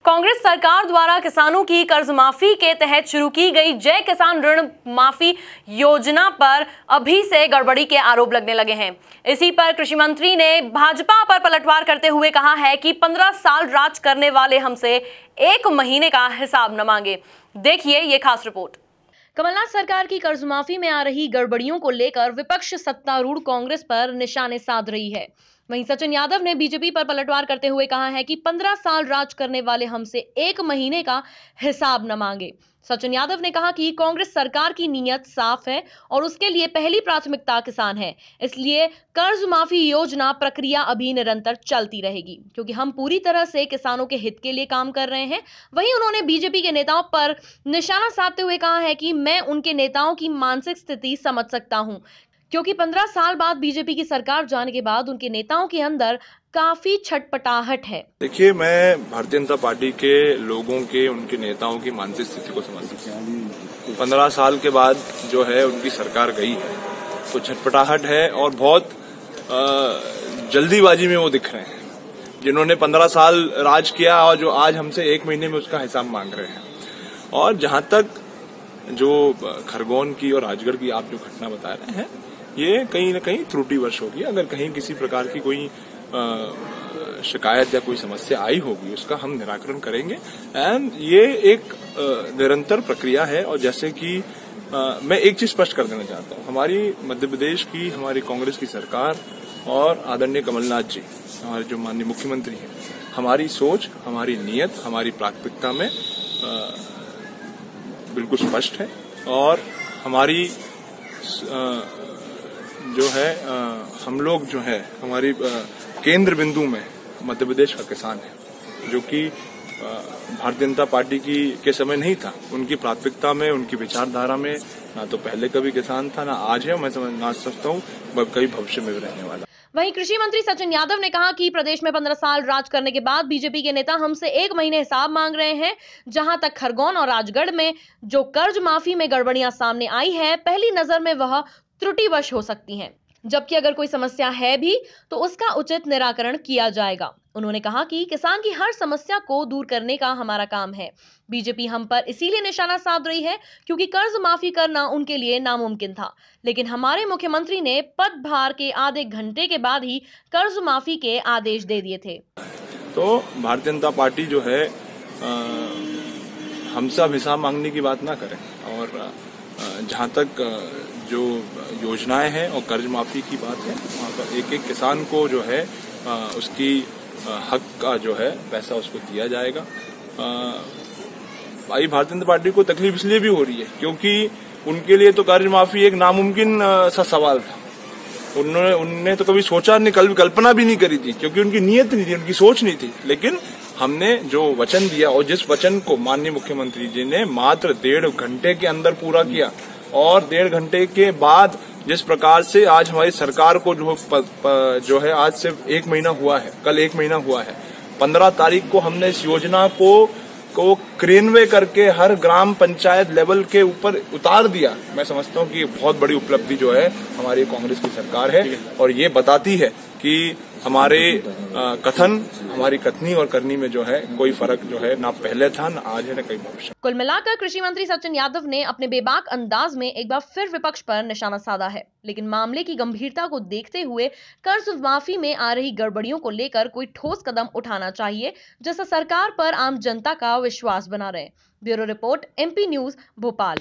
कांग्रेस सरकार द्वारा किसानों की कर्ज माफी के तहत शुरू की गई जय किसान ऋण माफी योजना पर अभी से गड़बड़ी के आरोप लगने लगे हैं। इसी पर कृषि मंत्री ने भाजपा पर पलटवार करते हुए कहा है कि 15 साल राज करने वाले हमसे 1 महीने का हिसाब न मांगे। देखिए ये खास रिपोर्ट। कमलनाथ सरकार की कर्ज माफी में आ रही गड़बड़ियों को लेकर विपक्ष सत्तारूढ़ कांग्रेस पर निशाने साध रही है। वहीं सचिन यादव ने बीजेपी पर पलटवार करते हुए कहा है कि 15 साल राज करने वाले हमसे 1 महीने का हिसाब न मांगे। सचिन यादव ने कहा कि कांग्रेस सरकार की नीयत साफ है और उसके लिए पहली प्राथमिकता किसान है, इसलिए कर्ज माफी योजना प्रक्रिया अभी निरंतर चलती रहेगी क्योंकि हम पूरी तरह से किसानों के हित के लिए काम कर रहे हैं। वहीं उन्होंने बीजेपी के नेताओं पर निशाना साधते हुए कहा है कि मैं उनके नेताओं की मानसिक स्थिति समझ सकता हूं, क्योंकि 15 साल बाद बीजेपी की सरकार जाने के बाद उनके नेताओं के अंदर काफी छटपटाहट है। देखिए, मैं भारतीय जनता पार्टी के लोगों के, उनके नेताओं की मानसिक स्थिति को समझ सकता हूँ। 15 साल के बाद जो है उनकी सरकार गई है तो छटपटाहट है और बहुत जल्दीबाजी में वो दिख रहे हैं, जिन्होंने 15 साल राज किया और जो आज हमसे 1 महीने में उसका हिसाब मांग रहे हैं। और जहां तक जो खरगोन की और राजगढ़ की आप जो घटना बता रहे हैं, ये कहीं न कहीं त्रुटिवश होगी। अगर कहीं किसी प्रकार की कोई शिकायत या कोई समस्या आई होगी उसका हम निराकरण करेंगे। एंड ये एक निरंतर प्रक्रिया है। और जैसे कि मैं एक चीज स्पष्ट कर देना चाहता हूँ, हमारी मध्य प्रदेश की, हमारी कांग्रेस की सरकार और आदरणीय कमलनाथ जी, हमारे जो माननीय मुख्यमंत्री हैं, हमारी सोच, हमारी नीयत, हमारी प्राथमिकता में बिल्कुल स्पष्ट है। और हमारी जो है हम लोग जो है हमारी केंद्र बिंदु में मध्य प्रदेश का किसान है, जो कि भारतीय जनता पार्टी की के समय नहीं था। उनकी प्राथमिकता में, उनकी विचारधारा में ना तो पहले कभी किसान था, ना आज है, मैं समझता हूँ कभी भविष्य में भी रहने वाला। वहीं कृषि मंत्री सचिन यादव ने कहा कि प्रदेश में 15 साल राज करने के बाद बीजेपी के नेता हमसे 1 महीने हिसाब मांग रहे हैं। जहां तक खरगोन और राजगढ़ में जो कर्ज माफी में गड़बड़ियां सामने आई है, पहली नजर में वह त्रुटिवश हो सकती हैं, जबकि अगर कोई समस्या है भी तो उसका उचित निराकरण किया जाएगा। उन्होंने कहा कि किसान की हर समस्या को दूर करने का हमारा काम है। बीजेपी हम पर इसीलिए निशाना साध रही है क्योंकि कर्ज माफी करना उनके लिए नामुमकिन था, लेकिन हमारे मुख्यमंत्री ने पदभार के आधे घंटे के बाद ही कर्ज माफी के आदेश दे दिए थे। तो भारतीय जनता पार्टी जो है हमसे अब हिसाब मांगने की बात ना करें। और जहां तक जो योजनाएं हैं और कर्ज माफी की बात है, वहाँ पर एक एक किसान को जो है उसकी हक का जो है पैसा उसको दिया जाएगा। भाई, भारतीय जनता पार्टी को तकलीफ इसलिए भी हो रही है क्योंकि उनके लिए तो कर्ज माफी एक नामुमकिन सा सवाल था। उन्होंने तो कभी सोचा नहीं, कल्पना भी नहीं करी थी, क्योंकि उनकी नीयत नहीं थी, उनकी सोच नहीं थी। लेकिन हमने जो वचन दिया और जिस वचन को माननीय मुख्यमंत्री जी ने मात्र 1.5 घंटे के अंदर पूरा किया, और 1.5 घंटे के बाद जिस प्रकार से आज हमारी सरकार को जो है आज से 1 महीना हुआ है, कल 1 महीना हुआ है, 15 तारीख को हमने इस योजना को क्रियान्वय करके हर ग्राम पंचायत लेवल के ऊपर उतार दिया। मैं समझता हूँ कि ये बहुत बड़ी उपलब्धि जो है हमारी कांग्रेस की सरकार है, और ये बताती है कि हमारे कथन, हमारी कथनी और करनी में जो है कोई फर्क जो है ना पहले था, ना आज है, ना कहीं भविष्य। कुल मिलाकर कृषि मंत्री सचिन यादव ने अपने बेबाक अंदाज में एक बार फिर विपक्ष पर निशाना साधा है, लेकिन मामले की गंभीरता को देखते हुए कर्ज माफी में आ रही गड़बड़ियों को लेकर कोई ठोस कदम उठाना चाहिए, जिससे सरकार पर आम जनता का विश्वास बना रहे। Bureau report, MP news, Bhopal.